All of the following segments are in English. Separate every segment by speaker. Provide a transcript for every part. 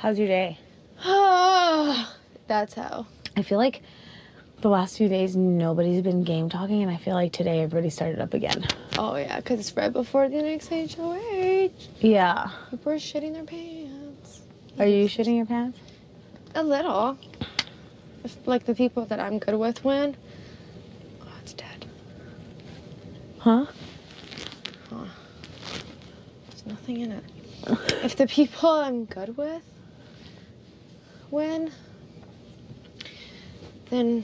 Speaker 1: How's your day?
Speaker 2: That's how.
Speaker 1: I feel like the last few days nobody's been game talking, and I feel like today everybody started up again.
Speaker 2: Oh, yeah, because it's right before the next HOH.
Speaker 1: Yeah.
Speaker 2: People are shitting their pants.
Speaker 1: Are you shitting your pants?
Speaker 2: A little. If, like, the people that I'm good with win. Oh, it's dead.
Speaker 1: Huh?
Speaker 2: Huh. There's nothing in it. If the people I'm good with win, then,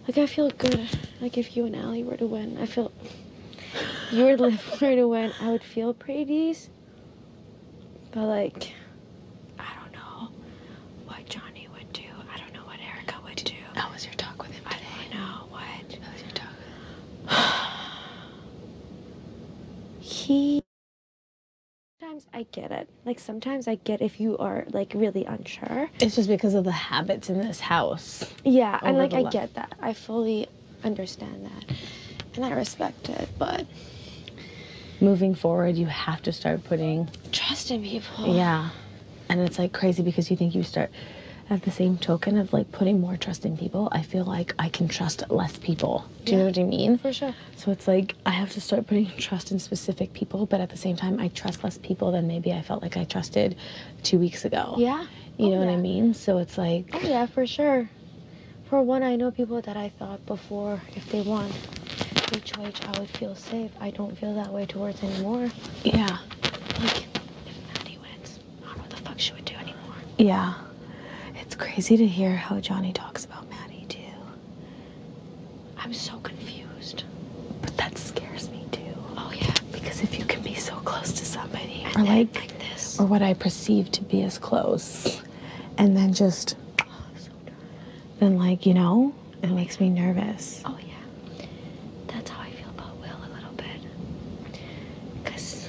Speaker 2: like, I feel good. Like, if you and Allie were to win, I feel, you or Liv were to win, I would feel pretty decent. But, like, I don't know what Johnny would do. I don't know what Erica would do.
Speaker 1: How was your talk with him today?
Speaker 2: I don't know what.
Speaker 1: How was your talk?
Speaker 2: Sometimes I get it. Like, sometimes I get if you are, like, really unsure.
Speaker 1: It's just because of the habits in this house.
Speaker 2: Yeah, and, like, I get that. I fully understand that. And I respect it, but
Speaker 1: Moving forward, you have to start putting
Speaker 2: trust in people.
Speaker 1: Yeah. And it's, like, crazy because you think you start, at the same token of, like, putting more trust in people, I feel like I can trust less people. Do you know what I mean?
Speaker 2: For sure.
Speaker 1: So it's like I have to start putting trust in specific people, but at the same time, I trust less people than maybe I felt like I trusted 2 weeks ago.
Speaker 2: Yeah.
Speaker 1: You know what I mean? So it's like...
Speaker 2: Oh, yeah, for sure. For one, I know people that I thought before, if they won HOH, I would feel safe. I don't feel that way towards anymore.
Speaker 1: Yeah.
Speaker 2: Like, if Maddie wins, I don't know what the fuck she would do anymore.
Speaker 1: Yeah. It's crazy to hear how Johnny talks about Maddie, too.
Speaker 2: I'm so confused.
Speaker 1: But that scares me, too.
Speaker 2: Oh, yeah.
Speaker 1: Because if you can be so close to somebody,
Speaker 2: And
Speaker 1: or
Speaker 2: then,
Speaker 1: like
Speaker 2: this.
Speaker 1: or what I perceive to be as close, and then just, then, like, you know, it makes me nervous.
Speaker 2: Oh, yeah. That's how I feel about Will a little bit. Because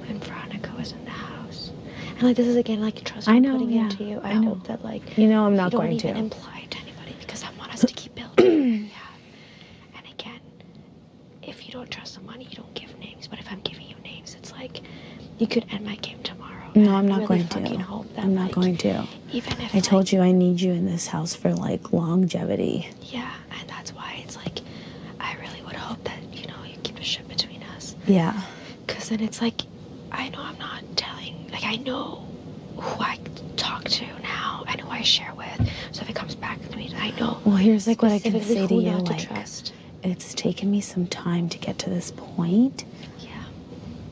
Speaker 2: when Veronica was in the house, and, like, this is, again, like, trust I'm putting into you. I hope that, like,
Speaker 1: you know I'm not going
Speaker 2: you
Speaker 1: to.
Speaker 2: don't even imply it to anybody because I want us to keep building. Yeah. And, again, if you don't trust someone, you don't give names. But if I'm giving you names, it's like you could end my game tomorrow.
Speaker 1: No, I'm not
Speaker 2: really
Speaker 1: going to.
Speaker 2: fucking hope that,
Speaker 1: I'm not
Speaker 2: like,
Speaker 1: going to.
Speaker 2: Even if
Speaker 1: I told you I need you in this house for, like, longevity.
Speaker 2: Yeah, and that's why it's like, I really would hope that, you know, you keep a ship between us.
Speaker 1: Yeah.
Speaker 2: Because then it's like, I know I'm not telling, like, I know who I talk to now and who I share with. So if it comes back to me, I know.
Speaker 1: Well, here's, like, what I can
Speaker 2: specifically
Speaker 1: say to
Speaker 2: who
Speaker 1: you,
Speaker 2: not to
Speaker 1: like,
Speaker 2: trust.
Speaker 1: it's taken me some time to get to this point.
Speaker 2: Yeah.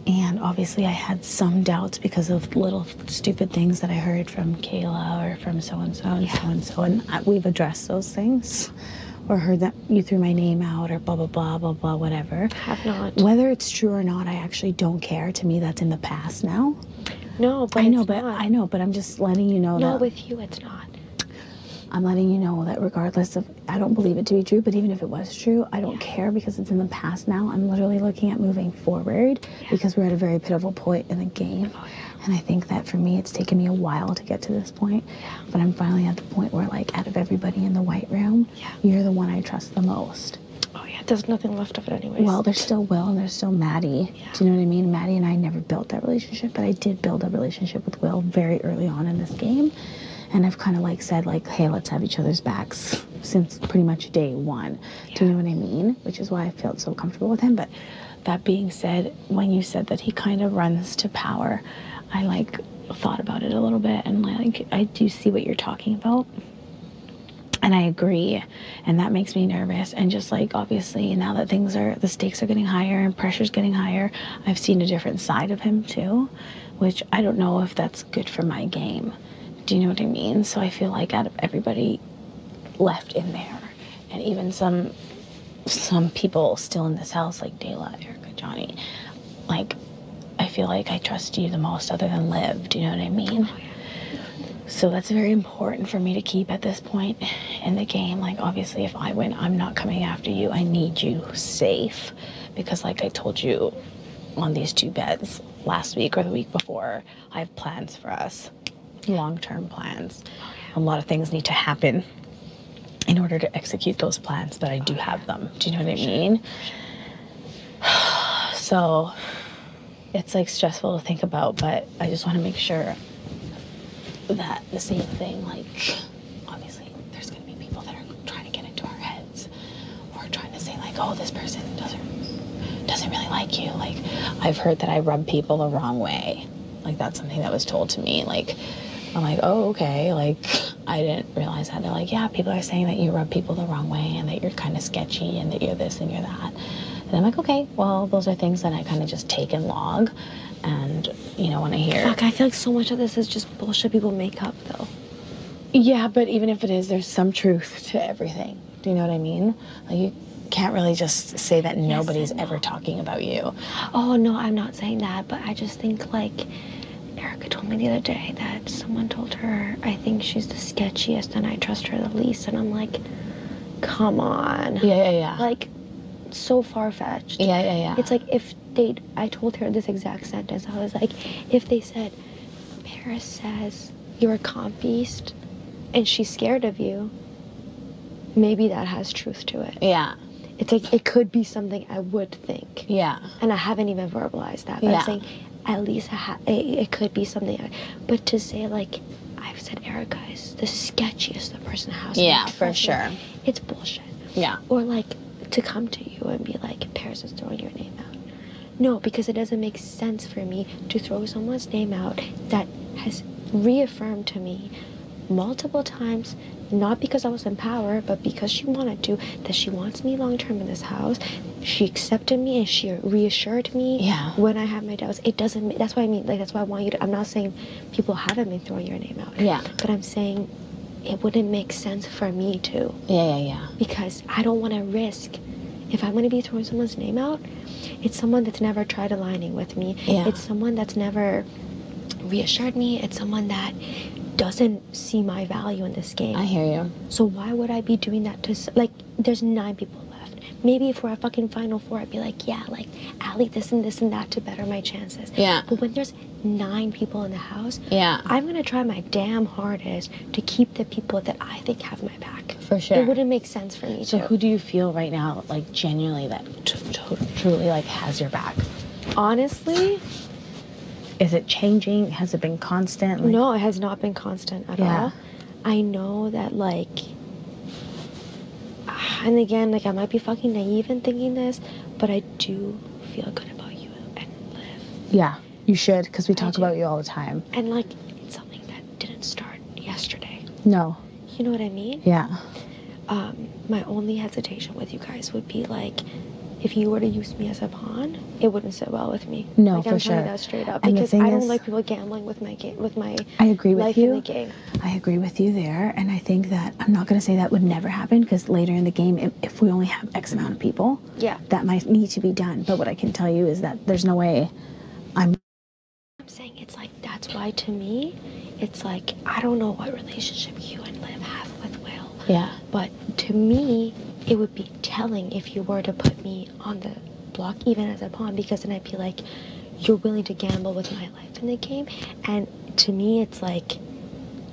Speaker 1: And obviously I had some doubts because of little stupid things that I heard from Kayla or from so-and-so and so-and-so. And we've addressed those things. Or heard that you threw my name out or blah, blah, blah, blah, blah, whatever.
Speaker 2: Have not.
Speaker 1: Whether it's true or not, I actually don't care. To me, that's in the past now.
Speaker 2: No, but
Speaker 1: I know,
Speaker 2: it's
Speaker 1: but
Speaker 2: not.
Speaker 1: I know, but I'm just letting you know
Speaker 2: No,
Speaker 1: that.
Speaker 2: with you, it's not.
Speaker 1: I'm letting you know that regardless of, I don't believe it to be true, but even if it was true, I don't care because it's in the past now. I'm literally looking at moving forward because we're at a very pivotal point in the game.
Speaker 2: Oh, yeah.
Speaker 1: And I think that for me, it's taken me a while to get to this point. But I'm finally at the point where, like, out of everybody in the white room, you're the one I trust the most.
Speaker 2: Oh, yeah, there's nothing left of it anyways.
Speaker 1: Well, there's still Will and there's still Maddie.
Speaker 2: Yeah.
Speaker 1: Do you know what I mean? Maddie and I never built that relationship, but I did build a relationship with Will very early on in this game. And I've kind of, like, said, like, hey, let's have each other's backs since pretty much day one. Yeah. Do you know what I mean? Which is why I felt so comfortable with him. But that being said, when you said that he kind of runs to power, I, like, thought about it a little bit. And, like, I do see what you're talking about. And I agree. And that makes me nervous. And just, like, obviously, now that things are, the stakes are getting higher and pressure's getting higher, I've seen a different side of him, too. Which I don't know if that's good for my game. Do you know what I mean? So I feel like out of everybody left in there, and even some people still in this house, like Dayla, Erica, Johnny, like, I feel like I trust you the most other than Liv. Do you know what I mean?
Speaker 2: Oh, yeah.
Speaker 1: So that's very important for me to keep at this point in the game. Like, obviously, if I win, I'm not coming after you. I need you safe. Because, like I told you on these 2 beds last week or the week before, I have plans for us. Long-term plans. A lot of things need to happen in order to execute those plans, but I do have them. Do you know what I mean? So it's, like, stressful to think about, but I just want to make sure that the same thing, like, obviously there's going to be people that are trying to get into our heads or trying to say like, oh, this person doesn't really like you. Like, I've heard that I rub people the wrong way. Like, that's something that was told to me. Like, I'm like, oh, okay. Like, I didn't realize that. They're like, yeah, people are saying that you rub people the wrong way and that you're kind of sketchy and that you're this and you're that. And I'm like, okay, well, those are things that I kind of just take and log. And, you know, when I hear...
Speaker 2: Fuck, I feel like so much of this is just bullshit people make up, though.
Speaker 1: Yeah, but even if it is, there's some truth to everything. Do you know what I mean? Like, you can't really just say that nobody's ever talking about you.
Speaker 2: Oh, no, I'm not saying that, but I just think, like, Erica told me the other day that someone told her, I think she's the sketchiest and I trust her the least. And I'm like, come on.
Speaker 1: Yeah.
Speaker 2: Like, so far-fetched.
Speaker 1: Yeah.
Speaker 2: It's like if I told her this exact sentence. I was like, if they said, Paris says you're a comp beast and she's scared of you, maybe that has truth to it.
Speaker 1: Yeah.
Speaker 2: It's like, it could be something I would think.
Speaker 1: Yeah.
Speaker 2: And I haven't even verbalized that. But
Speaker 1: Yeah.
Speaker 2: I'm saying, at least it could be something. But to say, like, I've said Erica is the sketchiest the person in the house.
Speaker 1: Yeah, for sure.
Speaker 2: It's bullshit.
Speaker 1: Yeah.
Speaker 2: Or, like, to come to you and be like, Paris is throwing your name out. No, because it doesn't make sense for me to throw someone's name out that has reaffirmed to me multiple times, not because I was in power, but because she wanted to, that she wants me long term in this house. She accepted me and she reassured me when I had my doubts. It doesn't, that's what I mean, like, that's why I want you to, I'm not saying people haven't been throwing your name out.
Speaker 1: Yeah.
Speaker 2: But I'm saying it wouldn't make sense for me to.
Speaker 1: Yeah.
Speaker 2: Because I don't want to risk, if I'm going to be throwing someone's name out, it's someone that's never tried aligning with me.
Speaker 1: Yeah.
Speaker 2: It's someone that's never reassured me. It's someone that doesn't see my value in this game.
Speaker 1: I hear you.
Speaker 2: So why would I be doing that to, like, there's 9 people left. Maybe if we're at fucking Final Four, I'd be like, yeah, like, Allie, this and that to better my chances.
Speaker 1: Yeah.
Speaker 2: But when there's 9 people in the house,
Speaker 1: Yeah.
Speaker 2: I'm going to try my damn hardest to keep the people that I think have my back.
Speaker 1: For sure.
Speaker 2: It wouldn't make sense for me
Speaker 1: So
Speaker 2: to.
Speaker 1: who do you feel right now, like, genuinely that truly, like, has your back?
Speaker 2: Honestly,
Speaker 1: Is it changing? Has it been constant? Like,
Speaker 2: no, it has not been constant at all. I know that, like, and again, like, I might be fucking naive in thinking this, but I do feel good about you and Liv.
Speaker 1: Yeah, you should, because we talk
Speaker 2: do.
Speaker 1: about you all the time.
Speaker 2: And, like, it's something that didn't start yesterday.
Speaker 1: No.
Speaker 2: You know what I mean?
Speaker 1: Yeah.
Speaker 2: My only hesitation with you guys would be, like, if you were to use me as a pawn, it wouldn't sit well with me.
Speaker 1: No,
Speaker 2: like,
Speaker 1: for
Speaker 2: I'm
Speaker 1: sure.
Speaker 2: telling you that straight up.
Speaker 1: And the
Speaker 2: Because
Speaker 1: thing
Speaker 2: I don't
Speaker 1: is-
Speaker 2: like people gambling with my game, with my
Speaker 1: I agree with
Speaker 2: life
Speaker 1: you.
Speaker 2: in the game.
Speaker 1: I agree with you there, and I think that I'm not going to say that would never happen, because later in the game, if we only have X amount of people,
Speaker 2: Yeah.
Speaker 1: that might need to be done. But what I can tell you is that there's no way I'm
Speaker 2: saying it's like, that's why to me, it's like, I don't know what relationship you and Liv have with Will.
Speaker 1: Yeah.
Speaker 2: But to me, it would be telling if you were to put me on the block, even as a pawn, because then I'd be like, you're willing to gamble with my life in the game. And to me, it's like,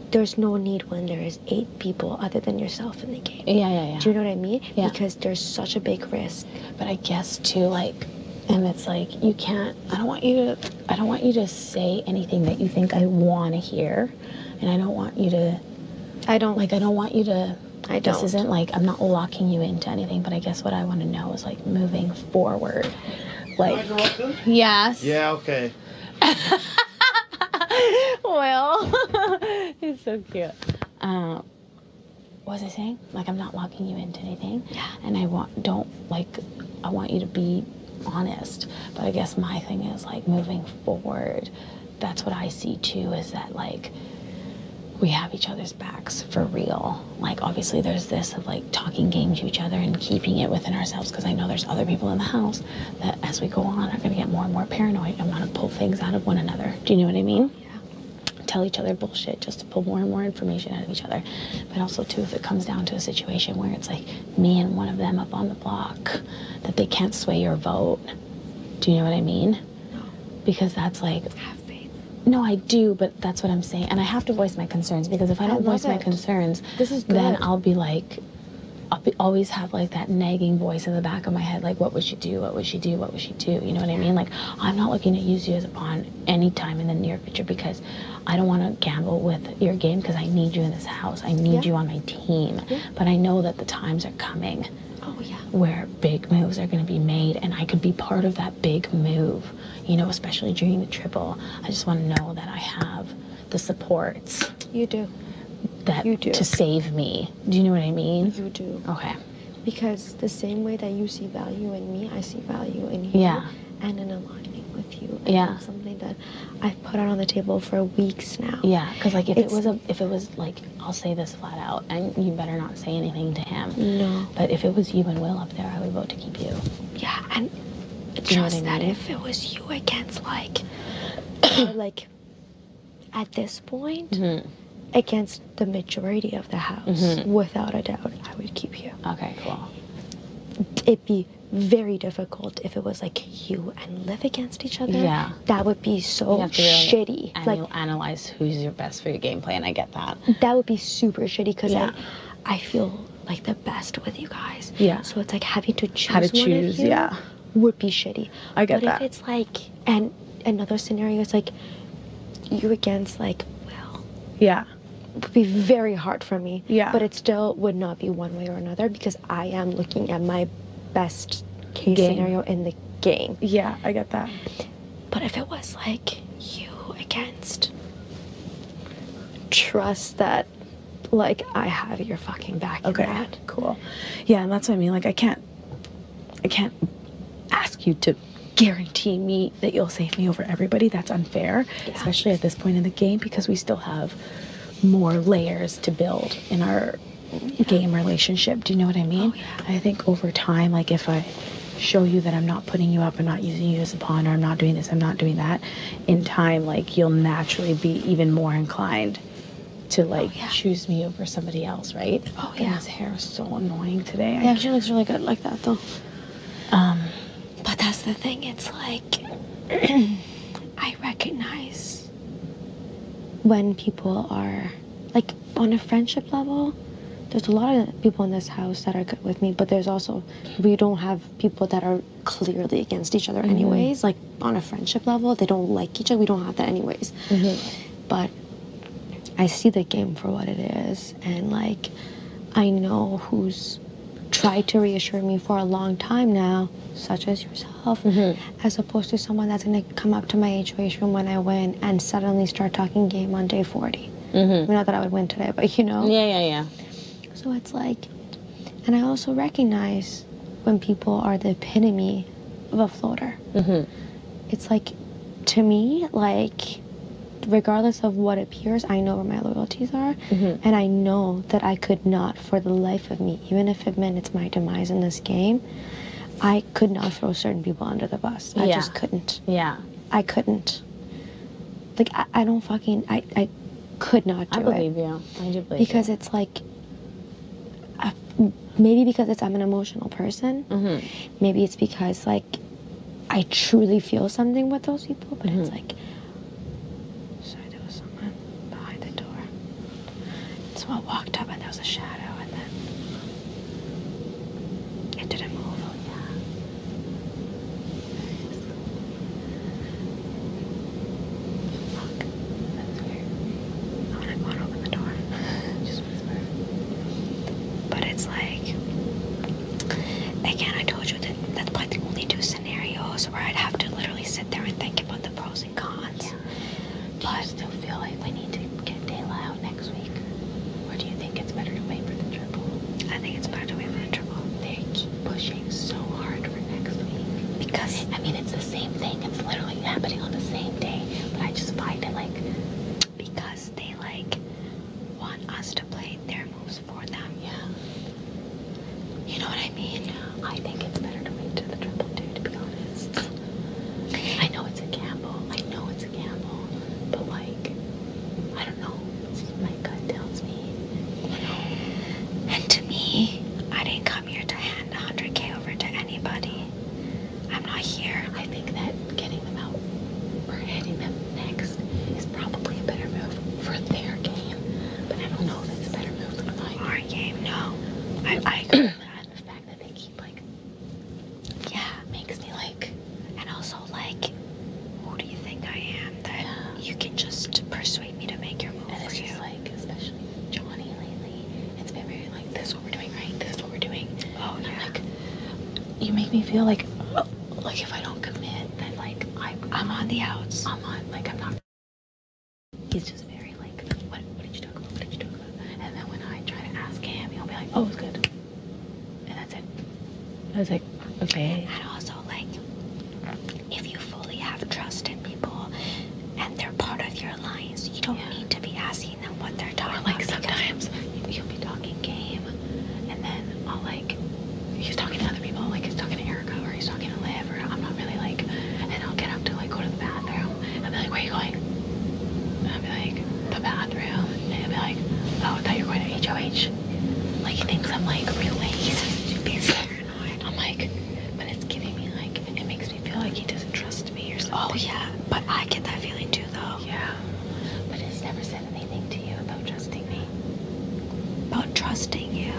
Speaker 2: there's no need when there is 8 people other than yourself in the game.
Speaker 1: Yeah.
Speaker 2: Do you know what I mean?
Speaker 1: Yeah.
Speaker 2: Because there's such a big risk.
Speaker 1: But I guess too, like, and it's like, you can't, I don't want you to say anything that you think I want to hear, and I don't want you to, this isn't like, I'm not locking you into anything, but I guess what I want to know is, like, moving forward. Like, yes.
Speaker 3: Yeah, okay.
Speaker 1: Well, it's so cute. What was I saying? Like, I'm not locking you into anything.
Speaker 2: Yeah.
Speaker 1: And I want you to be honest. But I guess my thing is, like, moving forward, that's what I see too, is that, like, we have each other's backs for real. Like, obviously there's this of, like, talking game to each other and keeping it within ourselves, because I know there's other people in the house that, as we go on, are going to get more and more paranoid and want to pull things out of one another. Do you know what I mean? Yeah. Tell each other bullshit just to pull more and more information out of each other. But also, too, if it comes down to a situation where it's like me and one of them up on the block, that they can't sway your vote. Do you know what I mean?
Speaker 2: No.
Speaker 1: Because that's like...
Speaker 2: Have faith.
Speaker 1: No, I do, but that's what I'm saying. And I have to voice my concerns, because if I don't voice my concerns,
Speaker 2: This is good.
Speaker 1: then I'll be like, always have like that nagging voice in the back of my head, like, what would she do? What would she do? What would she do? You know what I mean? Like, I'm not looking to use you as a pawn anytime in the near future, because I don't want to gamble with your game, because I need you in this house. I need you on my team. But I know that the times are coming where big moves are going to be made, and I could be part of that big move, you know, especially during the triple. I just want to know that I have the supports.
Speaker 2: You do.
Speaker 1: That to save me. Do you know what I mean?
Speaker 2: You do.
Speaker 1: Okay.
Speaker 2: Because the same way that you see value in me, I see value in you.
Speaker 1: Yeah.
Speaker 2: And in aligning with you. And
Speaker 1: yeah.
Speaker 2: that's something that I've put out on the table for weeks now.
Speaker 1: Yeah, because like if it was like, I'll say this flat out, and you better not say anything to him.
Speaker 2: No.
Speaker 1: But if it was you and Will up there, I would vote to keep you.
Speaker 2: Yeah, and just that if it was you against like, like, at this point, against the majority of the house, without a doubt, I would keep you.
Speaker 1: Okay, cool.
Speaker 2: It'd be very difficult if it was like you and Liv against each other.
Speaker 1: Yeah.
Speaker 2: That would be so
Speaker 1: you have to really
Speaker 2: shitty. Like,
Speaker 1: analyze who's your best for your gameplay, and I get that.
Speaker 2: That would be super shitty, because I feel like the best with you guys.
Speaker 1: Yeah.
Speaker 2: So it's like having to choose
Speaker 1: How to
Speaker 2: one of
Speaker 1: choose,
Speaker 2: you
Speaker 1: yeah.
Speaker 2: would be shitty.
Speaker 1: I get that.
Speaker 2: But if it's like, and another scenario is like you against like Will.
Speaker 1: Yeah.
Speaker 2: Would be very hard for me.
Speaker 1: Yeah.
Speaker 2: But it still would not be one way or another, because I am looking at my best case scenario in the game.
Speaker 1: Yeah, I get that.
Speaker 2: But if it was like you against, trust that like I have your fucking back in that.
Speaker 1: Cool. Yeah, and that's what I mean. Like I can't ask you to guarantee me that you'll save me over everybody. That's unfair, especially at this point in the game, because we still have more layers to build in our game relationship. Do you know what I mean? I think over time, like if I show you that I'm not putting you up, I'm not using you as a pawn, or I'm not doing this, I'm not doing that, in time, like you'll naturally be even more inclined to like choose me over somebody else, right? Oh yeah. His hair is so annoying today.
Speaker 2: Yeah, she looks really good like that though. But that's the thing, it's like I recognize when people are like on a friendship level. There's a lot of people in this house that are good with me, but there's also, we don't have people that are clearly against each other anyways. Like on a friendship level, they don't like each other. We don't have that anyways. But I see the game for what it is, and like I know who's tried to reassure me for a long time now, such as yourself, as opposed to someone that's gonna come up to my HOH room when I win and suddenly start talking game on day 40. Not that I would win today, but you know.
Speaker 1: Yeah.
Speaker 2: So it's like, and I also recognize when people are the epitome of a floater. It's like, to me, like, regardless of what appears, I know where my loyalties are, and I know that I could not, for the life of me, even if it meant it's my demise in this game, I could not throw certain people under the bus. I just couldn't.
Speaker 1: Yeah.
Speaker 2: I couldn't. Like, I don't fucking, I could not do it.
Speaker 1: I believe you. I do believe
Speaker 2: because it's like, maybe because I'm an emotional person. Maybe it's because like I truly feel something with those people, but it's like, sorry, there was someone behind the door. So I walked up and there was a shadow, and then it didn't move. Fuck. That's weird. I'm gonna go and open the door. Just whisper. But it's like, again, I told you that that's probably the only two scenarios where I'd have to literally sit there and think about the pros and cons.
Speaker 1: But I still feel like we need to get Dayla out next week. Or do you think it's better to wait for the makes me feel like if I don't commit, then like
Speaker 2: I'm on the outs.
Speaker 1: I'm not. He's just very like, what did you talk about? What did you talk about? And then when I try to ask him, he'll be like, oh, it's good. And that's it. I was like, okay.
Speaker 2: And also, like, if you fully have trust in people and they're part of your alliance, you don't need to be asking them what they're talking about.
Speaker 1: Like sometimes he'll be talking game, and then I'll like, he's talking to other people, like he's talking to Erica or he's talking to Liv, or I'm not really like, and I'll get up to like go to the bathroom and be like, where are you going? And I'll be like, the bathroom, and he'll be like, oh, I thought you were going to HOH. Like he thinks I'm like really, he's being paranoid. I'm like, but it's giving me like, it makes me feel like he doesn't trust me or something.
Speaker 2: Oh yeah, but I get that feeling too though.
Speaker 1: Yeah, but he's never said anything to you about trusting me.
Speaker 2: About trusting you,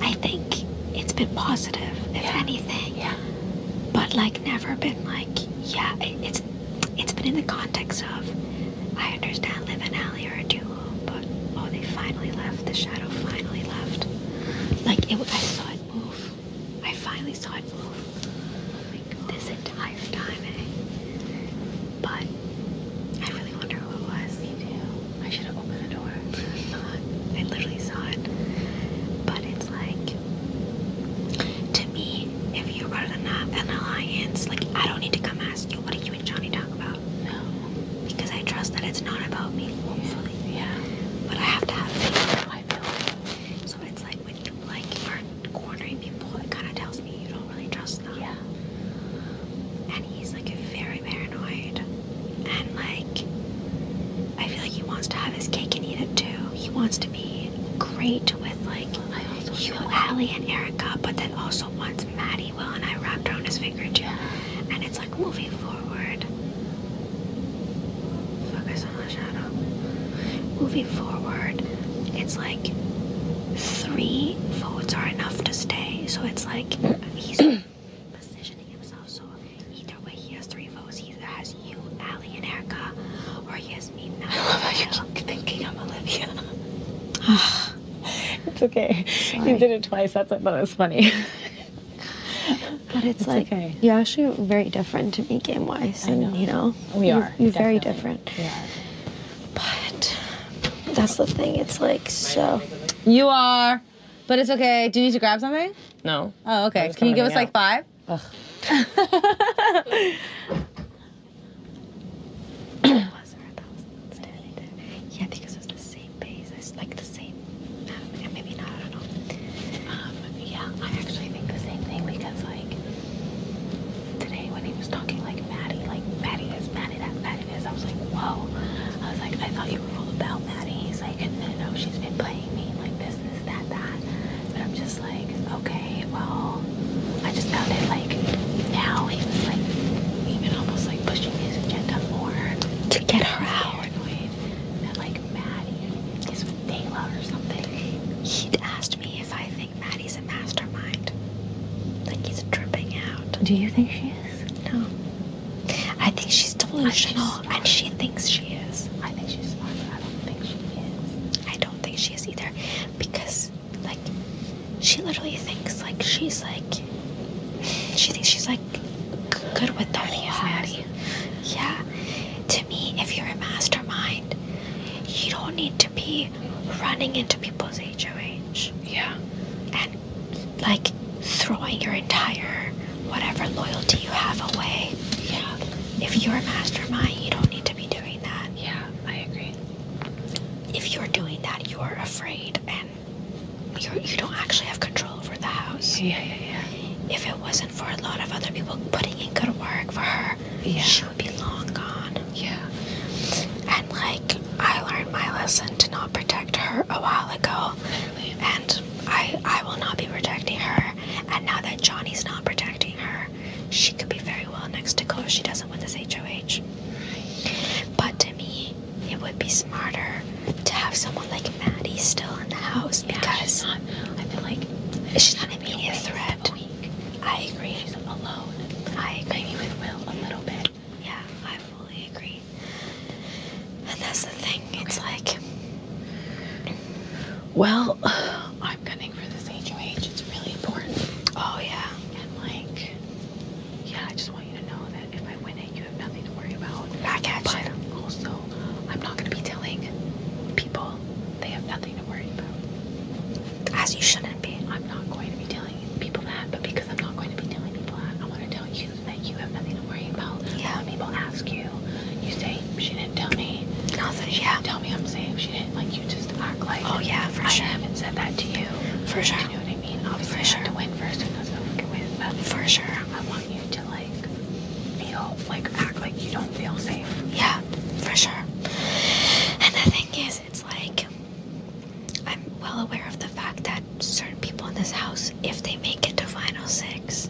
Speaker 2: I think it's been positive, if anything.
Speaker 1: Yeah.
Speaker 2: But like never been like, yeah, it's been in the context of, I understand Liv and Allie are a duo, but oh, they finally left. The shadow finally left. Like I saw it move. I finally saw it move. Oh my God. This entire time, eh? But I really wonder who it was.
Speaker 1: Me too. I should have opened the door.
Speaker 2: I literally saw it. But it's like, to me, if you are an alliance, like I don't need to come ask you, what do you and Johnny talk about?
Speaker 1: No.
Speaker 2: Because I trust that it's not about me, hopefully.
Speaker 1: Yeah.
Speaker 2: But I have to have faith.
Speaker 1: I feel like,
Speaker 2: So it's like when you like are cornering people, it kind of tells me you don't really trust them.
Speaker 1: yeah.
Speaker 2: And he's like very paranoid, and like I feel like he wants to have his cake and eat it too. He wants to be great with like you, Allie, and Erica, but then also wants Maddie, Will, and I wrapped around his finger too. And it's like moving forward. Focus on the shadow. Moving forward, it's like 3 votes are enough to stay. So it's like he's positioning himself. So either way, he has 3 votes. He either has you, Allie, and Erica, or he has me, Maddie.
Speaker 1: I keep thinking I'm Olivia. It's okay.
Speaker 2: Sorry.
Speaker 1: You did it twice. That's what was funny.
Speaker 2: But it's like,
Speaker 1: okay.
Speaker 2: you're actually very different to me game-wise.
Speaker 1: I know.
Speaker 2: And, you know,
Speaker 1: We are.
Speaker 2: You're very
Speaker 1: Definitely.
Speaker 2: different.
Speaker 1: We are.
Speaker 2: But that's the thing. It's like, so.
Speaker 3: You are, but it's okay. Do you need to grab something?
Speaker 1: No.
Speaker 3: Oh, okay.
Speaker 1: just
Speaker 3: Can you
Speaker 1: kinda
Speaker 3: give us
Speaker 1: hang
Speaker 3: like 5?
Speaker 1: Ugh.
Speaker 2: Was her that was standing there? Yeah, because it's the same base. It's like the same. Maybe not. I don't know.
Speaker 1: Yeah, I actually think the same thing because like today when he was talking like Maddie this, Maddie that, Maddie this, I was like, whoa. I was like, I thought you were all about Maddie. He's like, no, she's been playing me like this, that. But I'm just like, okay, well, I just found it like now he was like even almost like pushing his agenda more
Speaker 2: To get her out.
Speaker 1: paranoid that like Maddie is with Dayla or something.
Speaker 2: He'd asked me if I think Maddie's a mastermind. Like he's tripping out.
Speaker 1: Do you think she is?
Speaker 2: No. I think she's delusional, and she thinks she is.
Speaker 1: I think she's smart, but I don't think she is.
Speaker 2: I don't think she is either, because like she literally thinks like she's like she thinks she's like good with the whole house.
Speaker 1: Maddie.
Speaker 2: Yeah. To me, if you're a mastermind, you don't need to be running into people's HOH
Speaker 1: Yeah.
Speaker 2: and like throwing your entire whatever loyalty you have away.
Speaker 1: Yeah.
Speaker 2: If you're a mastermind, you don't need to be doing that.
Speaker 1: Yeah, I agree.
Speaker 2: If you're doing that, you're afraid and you don't actually have control over the house.
Speaker 1: Yeah.
Speaker 2: If it wasn't for a lot of other people putting in good work for her, she would be long gone.
Speaker 1: Yeah.
Speaker 2: And like, I learned my lesson to not protect her a while ago. And I will not be protecting her. And now that Johnny's not protecting her, she could be very well next to go if she doesn't win this HOH. But to me, it would be smarter to have someone like Maddie still in the house because
Speaker 1: I feel like
Speaker 2: she's not an immediate threat. I agree.
Speaker 1: she's alone.
Speaker 2: I agree.
Speaker 1: Maybe with Will a little bit.
Speaker 2: Yeah, I fully agree. And that's the thing. It's like,
Speaker 1: Well, I'm gunning for this HOH. It's really important.
Speaker 2: oh yeah.
Speaker 1: And like, tell me I'm safe. She didn't like you just act like.
Speaker 2: Oh yeah, for sure.
Speaker 1: I haven't said that to you.
Speaker 2: For sure.
Speaker 1: You know what I mean? Obviously, I have to win first. Who knows if I can win? But
Speaker 2: For sure.
Speaker 1: I want you to like feel like act like you don't feel safe.
Speaker 2: Yeah, for sure. And the thing is, it's like, I'm well aware of the fact that certain people in this house, if they make it to Final Six,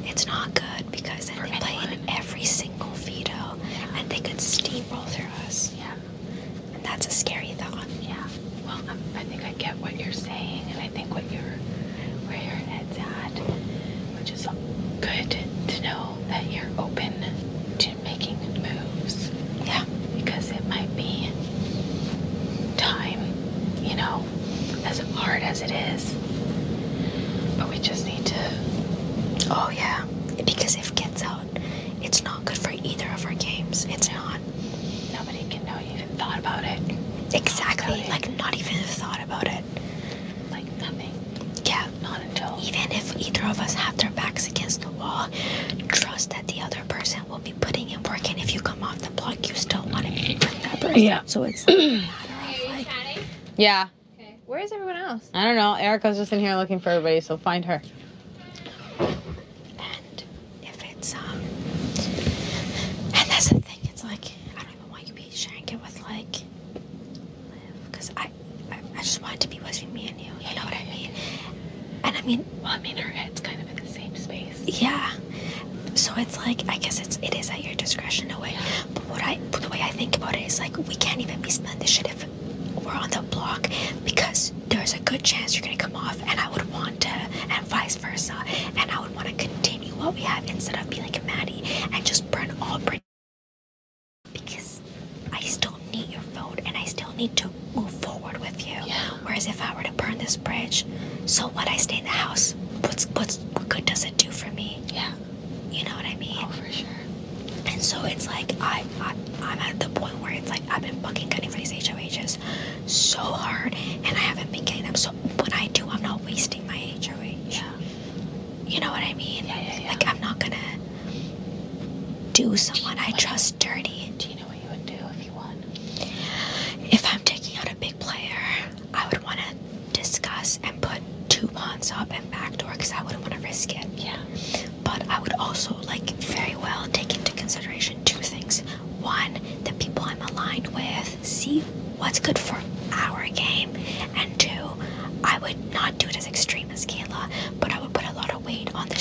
Speaker 2: it's not good because then they play in every single veto and they could steamroll through us.
Speaker 1: Yeah.
Speaker 2: And that's a scary thought.
Speaker 1: Yeah. Well, I think I get what you're saying, and I think where your head's at, which is good to know that you're open to making moves.
Speaker 2: Yeah.
Speaker 1: Because it might be time, you know, as hard as it is. But we just need to.
Speaker 2: Oh yeah. Because if it gets out, it's not good for either of our games. It's not.
Speaker 1: Nobody can know you even thought about it.
Speaker 2: Exactly. Like, not even thought about it.
Speaker 1: Like nothing.
Speaker 2: Yeah.
Speaker 1: Not until.
Speaker 2: Even if either of us have their backs against the wall, trust that the other person will be putting in work, and if you come off the block, you still want to be with that person.
Speaker 1: Yeah.
Speaker 2: So it's a matter of like,
Speaker 3: Yeah.
Speaker 4: Okay. Where is everyone else?
Speaker 3: I don't know. Erica's just in here looking for everybody, so find her.
Speaker 2: and if it's and that's the thing. It's like, I don't even want you to be sharing it with like Liv, because I just want it to be between me and you. You know what I mean? And I mean,
Speaker 1: Well, I mean, her head's kind of in the same space.
Speaker 2: yeah. So it's like, I guess it is at your discretion in a way. But the way I think about it is like, we can't even be spending this shit if we're on the block, because there's a good chance you're gonna come off, and I would want to, and vice versa, and I would want to continue what we have instead of being like Maddie and just burn all bridges, because I still need your vote and I still need to move forward with you.
Speaker 1: Yeah.
Speaker 2: Whereas if I were to burn this bridge, so what, I stay in the house, what good does it do for me?
Speaker 1: Yeah.
Speaker 2: You know what I mean?
Speaker 1: Oh, for sure.
Speaker 2: And so it's like, I'm at the point where it's like, I've been fucking gunning for these HOHs so hard, and I haven't been getting them. So when I do, I'm not wasting my HOH.
Speaker 1: Yeah.
Speaker 2: You know what I mean?
Speaker 1: Yeah.
Speaker 2: Like, I'm not gonna do someone I trust dirty.
Speaker 1: Do you know what you would do if you won?
Speaker 2: If I'm taking out a big player, I would want to discuss and put 2 pawns up and backdoor, because I wouldn't want to risk it.
Speaker 1: Yeah.
Speaker 2: But I would also, like, very well take into consideration 2 things. 1, the people I'm aligned with, see what's good for our game. And 2, I would not do it as extreme as Kayla, but I would put a lot of weight on the